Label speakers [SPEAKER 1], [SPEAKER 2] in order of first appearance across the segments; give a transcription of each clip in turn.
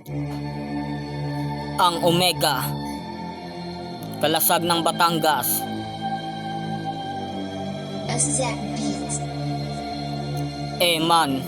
[SPEAKER 1] Ang Omega, kalasag ng Batangas.
[SPEAKER 2] Zach Beats.
[SPEAKER 1] Eman.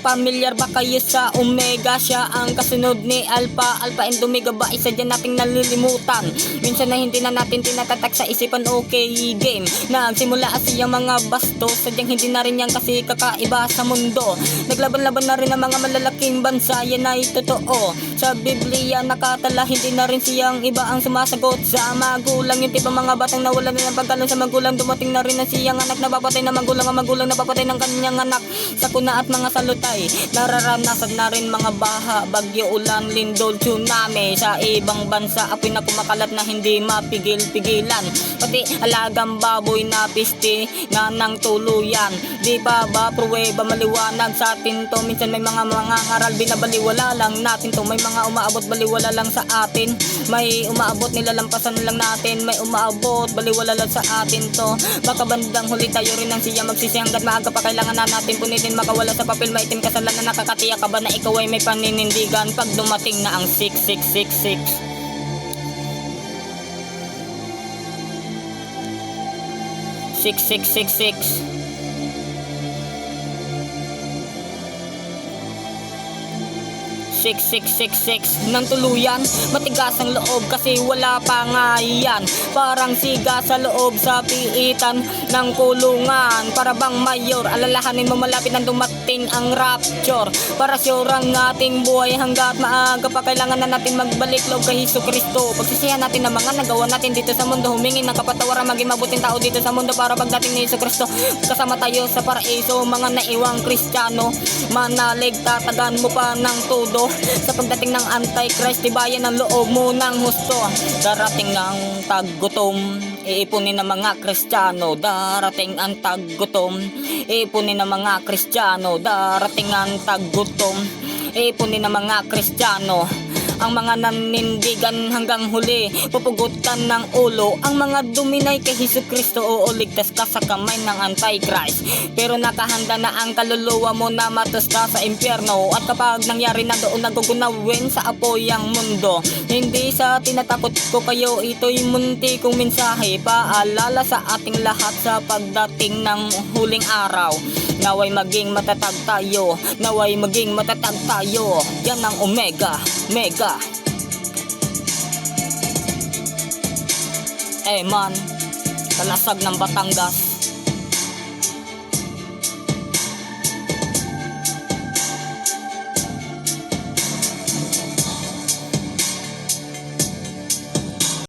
[SPEAKER 1] Pamilyar ba kayo sa Omega? Siya ang kasunod ni Alpha. Alpha and Omega ba? Isa dyan nating nalilimutan. Minsan na hindi na natin tinatatak sa isipan. Okay game, nagsimula siyang mga bastos. Sadyang hindi na rin yan kasi kakaiba sa mundo. Naglaban-laban na rin ang mga malalaking bansa. Yan ay totoo. Sa Biblia nakatala, hindi na rin siyang iba ang sumasagot sa magulang. Yung tiba mga batang nawala na ng pagkalan sa magulang. Dumating na rin ang siyang anak na papatay na magulang. Ang magulang na papatay ng kanyang anak. Sakuna at mga salutay, nararanasan na rin mga baha, bagyo, ulan, lindol, tsunami. Sa ibang bansa apoy na kumakalat na hindi mapigil-pigilan. Pati alagang baboy na piste na nang tuluyan. Di pa ba pruweba maliwanag sa atin to? Minsan may mga ngaral binabaliwala lang natin to. May mga umaabot baliwala lang sa atin. May umaabot nilalampasan lang natin. May umaabot baliwala lang sa atin to. Baka bandang huli tayo rin ang siya magsisi hanggat maaga pa kailangan na natin punitin. Makawala sa papel maitim kasalanan na nakakatiyak ka ba na ikaw ay may paninindigan pag dumating na ang 6666. 6666 6666 ng tuluyan. Matigas ang loob kasi wala pa nga yan. Parang siga sa loob sa piitan ng kulungan. Para bang mayor, alalahanin mo malapit nang dumating ang rapture. Para sure ang ating buhay hanggat maaga pa kailangan na natin magbalik loob kay Jesucristo. Pagsisihan natin ang mga nagawa natin dito sa mundo. Humingi ng kapatawaran, maging mabuting tao dito sa mundo para pagdating ni Jesucristo kasama tayo sa paraiso. Mga naiwang Kristiyano, manalig, tatagan mo pa ng todo. Sa pagdating ng Antichrist, tibayan ang loob mo ng husto. Darating ng taggutom, iipunin ng mga Kristiyano. Darating ang taggutom, iipunin ng mga Kristiyano. Darating ang taggutom, iipunin ng mga Kristiyano. Ang mga nanindigan hanggang huli, pupugutan ng ulo. Ang mga duminay kay Jesucristo, o ligtas ka sa kamay ng Antichrist. Pero nakahanda na ang kaluluwa mo na matas ka sa impyerno. At kapag nangyari na doon, nagugunawin sa apoy ang mundo. Hindi sa tinatakot ko kayo, ito'y munti kong mensahe. Paalala sa ating lahat sa pagdating ng huling araw. Naway maging matatag tayo, naway maging matatag tayo. Yan ang Omega, Mega. Eman, kalasag ng Batangas.